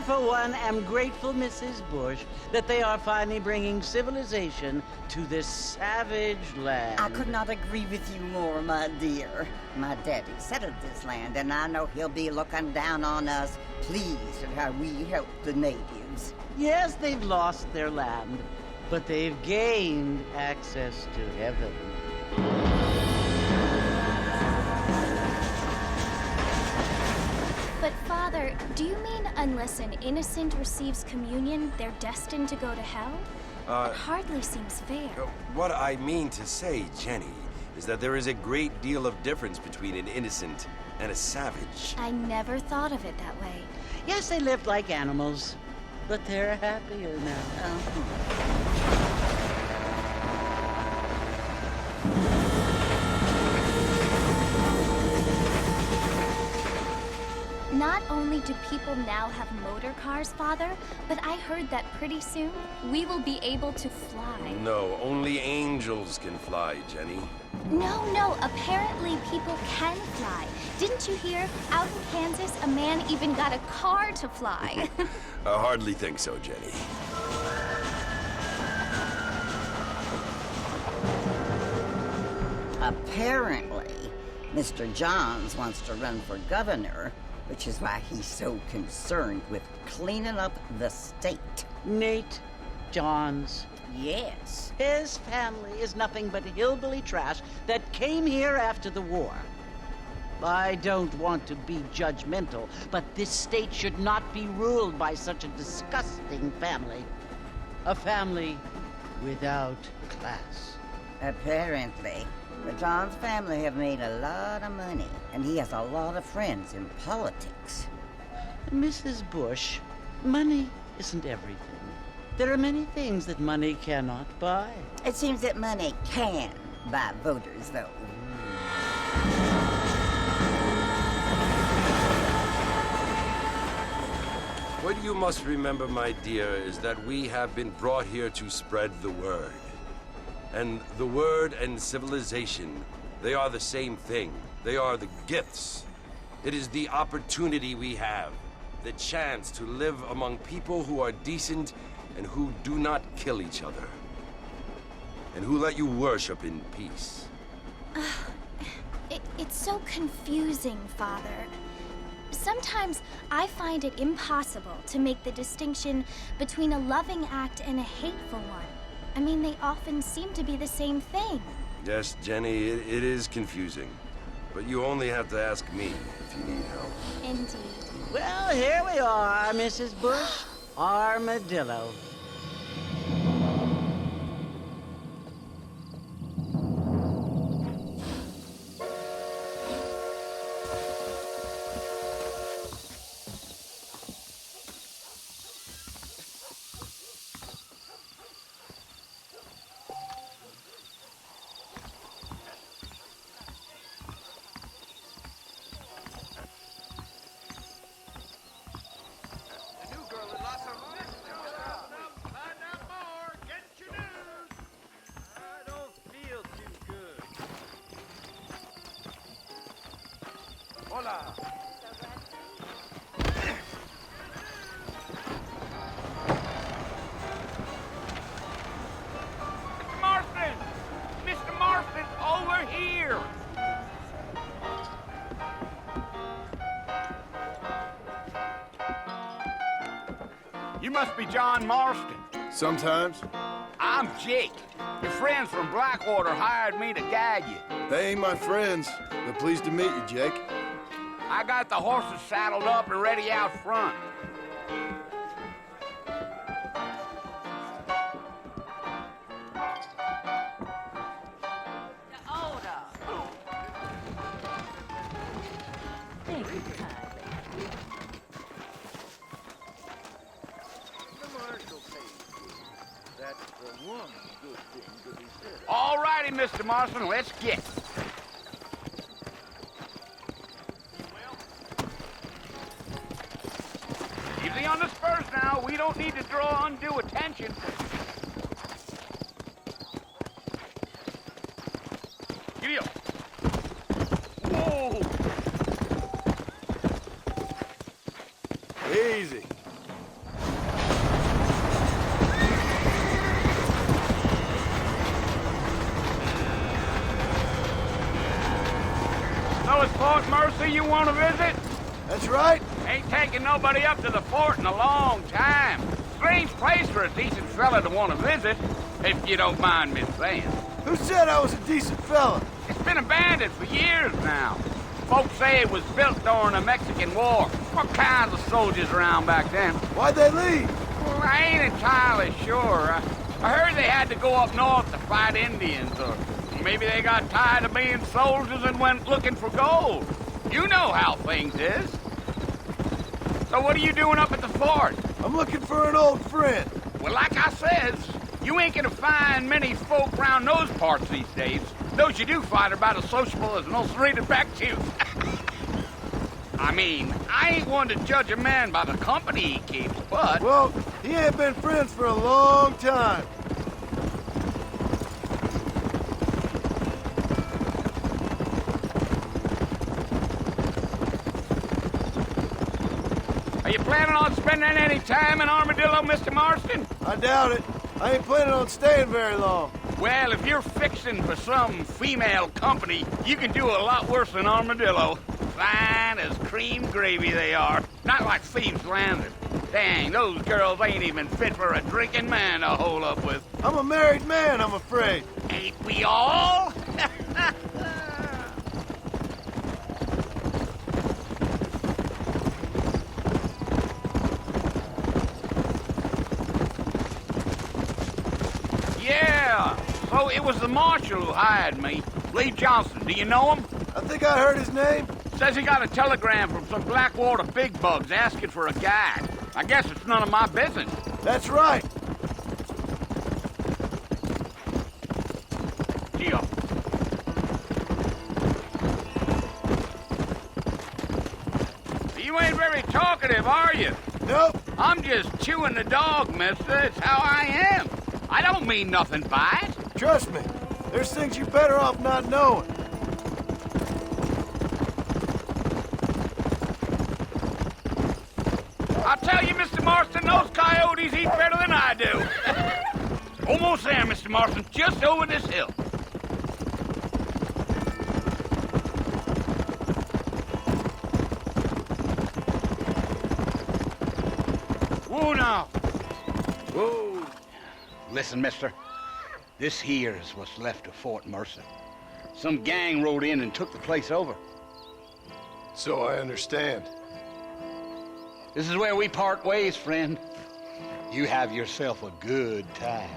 for one, am grateful, Mrs. Bush, that they are finally bringing civilization to this savage land. I could not agree with you more, my dear. My daddy settled this land, and I know he'll be looking down on us, pleased at how we help the natives. Yes, they've lost their land, but they've gained access to heaven. But, Father, do you mean unless an innocent receives communion, they're destined to go to hell? That hardly seems fair. What I mean to say, Jenny, is that there is a great deal of difference between an innocent and a savage. I never thought of it that way. Yes, they lived like animals, but they're happier now. Not only do people now have motor cars, Father, but I heard that pretty soon we will be able to fly. No, only angels can fly, Jenny. No, apparently people can fly. Didn't you hear? Out in Kansas, a man even got a car to fly. I hardly think so, Jenny. Apparently, Mr. Johns wants to run for governor, which is why he's so concerned with cleaning up the state. Nate Johns. Yes. His family is nothing but hillbilly trash that came here after the war. I don't want to be judgmental, but this state should not be ruled by such a disgusting family. A family without class. Apparently. The Johns family have made a lot of money, and he has a lot of friends in politics. Mrs. Bush, money isn't everything. There are many things that money cannot buy. It seems that money can buy voters, though. What you must remember, my dear, is that we have been brought here to spread the word. And the word and civilization, they are the same thing. They are the gifts. It is the opportunity we have, the chance to live among people who are decent and who do not kill each other, and who let you worship in peace. It's so confusing, Father. Sometimes I find it impossible to make the distinction between a loving act and a hateful one. I mean, they often seem to be the same thing. Yes, Jenny, it is confusing. But you only have to ask me if you need help. Indeed. Well, here we are, Mrs. Bush. Armadillo. Hola. Mr. Marston! Mr. Marston, over here! You must be John Marston. Sometimes. I'm Jake. Your friends from Blackwater hired me to guide you. They ain't my friends, but pleased to meet you, Jake. I got the horses saddled up and ready out front. Thank you kindly. The marshal pays. That's the one good thing to be said. All righty, Mr. Marston, let's get. Easy on the spurs now. We don't need to draw undue attention. Giddy up. Whoa! Easy. So it's Fort Mercy you want to visit? That's right. Ain't taking nobody up to the fort in a long time. Strange place for a decent fella to want to visit, if you don't mind me saying. Who said I was a decent fella? It's been abandoned for years now. Folks say it was built during the Mexican War. What kinds of soldiers around back then? Why'd they leave? Well, I ain't entirely sure. I heard they had to go up north to fight Indians, or maybe they got tired of being soldiers and went looking for gold. You know how things is. So what are you doing up at the fort? I'm looking for an old friend. Well, like I says, you ain't gonna find many folk around those parts these days. Those you do find are about as sociable as an ulcerated back tooth. I mean, I ain't one to judge a man by the company he keeps, but... Well, he ain't been friends for a long time. Are you planning on spending any time in Armadillo, Mr. Marston? I doubt it. I ain't planning on staying very long. Well, if you're fixing for some female company, you can do a lot worse than Armadillo. Fine as cream gravy they are. Not like Thieves' Landing. Dang, those girls ain't even fit for a drinking man to hole up with. I'm a married man, I'm afraid. Ain't we all? Yeah, so it was the marshal who hired me. Lee Johnson, do you know him? I think I heard his name. Says he got a telegram from some Blackwater big bugs asking for a guide. I guess it's none of my business. That's right. Deal. You ain't very talkative, are you? Nope. I'm just chewing the dog, mister. It's how I am. I don't mean nothing by it. Trust me. There's things you're better off not knowing. I'll tell you, Mr. Marston, those coyotes eat better than I do. Almost there, Mr. Marston. Just over this hill. Whoa, now. Whoa. Listen, mister. This here is what's left of Fort Mercy. Some gang rode in and took the place over. So I understand. This is where we part ways, friend. You have yourself a good time.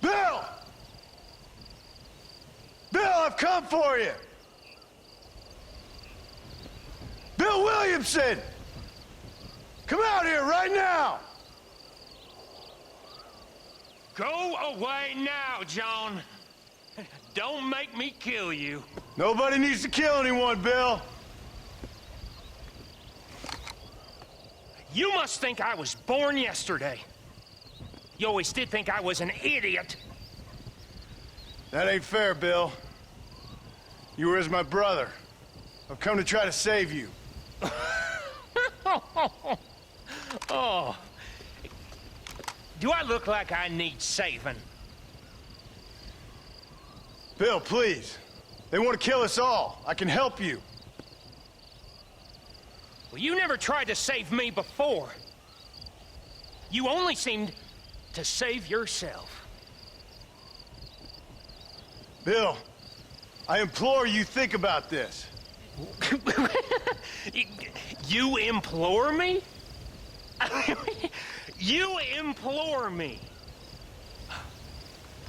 Bill! Bill, I've come for you! Bill Williamson! Come out here right now! Go away now, John. Don't make me kill you. Nobody needs to kill anyone, Bill. You must think I was born yesterday. You always did think I was an idiot. That ain't fair, Bill. You were as my brother. I've come to try to save you. Oh. Do I look like I need saving? Bill, please. They want to kill us all. I can help you. Well, you never tried to save me before. You only seemed to save yourself. Bill, I implore you think about this. You implore me? You implore me?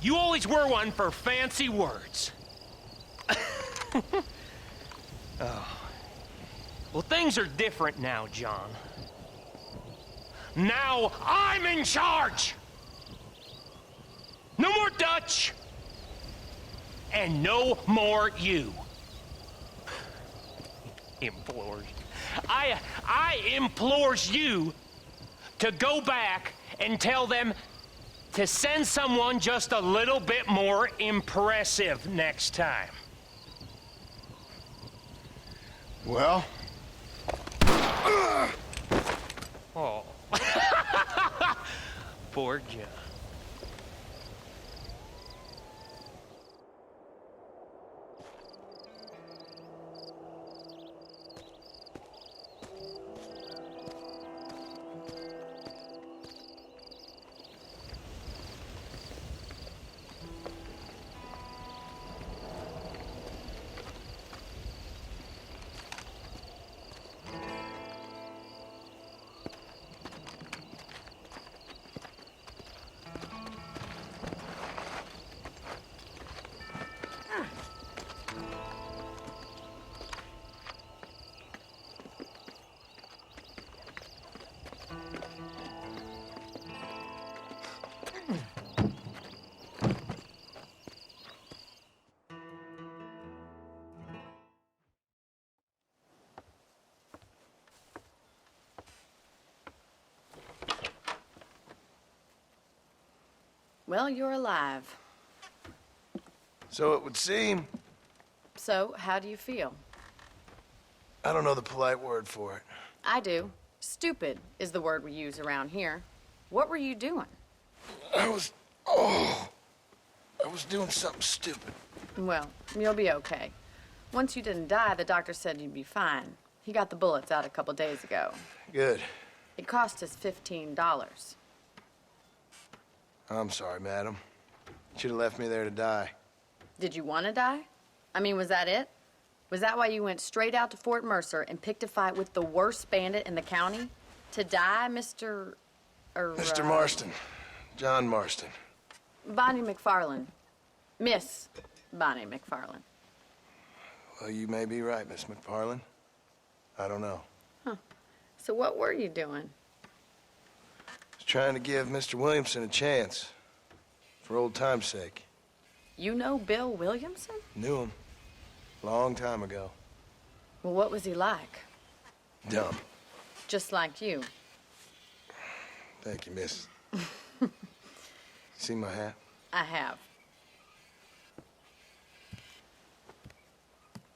You always were one for fancy words. Oh. Well, things are different now, John. Now I'm in charge! No more Dutch! And no more you. Implores. I implores you to go back and tell them to send someone just a little bit more impressive next time. Well? Oh. Poor John. Well, you're alive. So it would seem. So, how do you feel? I don't know the polite word for it. I do. Stupid is the word we use around here. What were you doing? I was doing something stupid. Well, you'll be okay. Once you didn't die, the doctor said you'd be fine. He got the bullets out a couple days ago. Good. It cost us $15. I'm sorry, madam. You should have left me there to die. Did you want to die? I mean, was that it? Was that why you went straight out to Fort Mercer and picked a fight with the worst bandit in the county? To die, Mr. Mr. Marston. John Marston. Bonnie McFarland. Miss Bonnie McFarland. Well, you may be right, Miss McFarland. I don't know. Huh. So what were you doing? I was trying to give Mr. Williamson a chance. For old time's sake. You know Bill Williamson? Knew him. Long time ago. Well, what was he like? Dumb. Just like you. Thank you, miss. See my hat? I have.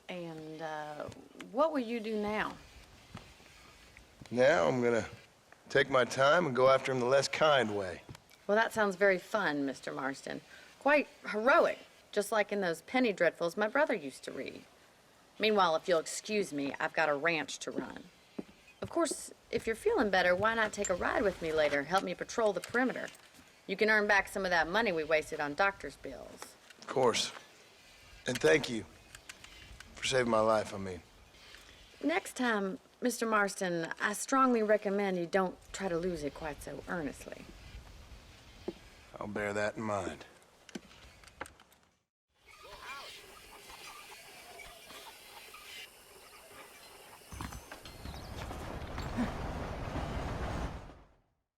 And, what will you do now? Now I'm gonna take my time and go after him the less kind way. Well, that sounds very fun, Mr. Marston. Quite heroic, just like in those penny dreadfuls my brother used to read. Meanwhile, if you'll excuse me, I've got a ranch to run. Of course, if you're feeling better, why not take a ride with me later? Help me patrol the perimeter. You can earn back some of that money we wasted on doctor's bills. Of course. And thank you for saving my life, I mean. Next time, Mr. Marston, I strongly recommend you don't try to lose it quite so earnestly. I'll bear that in mind.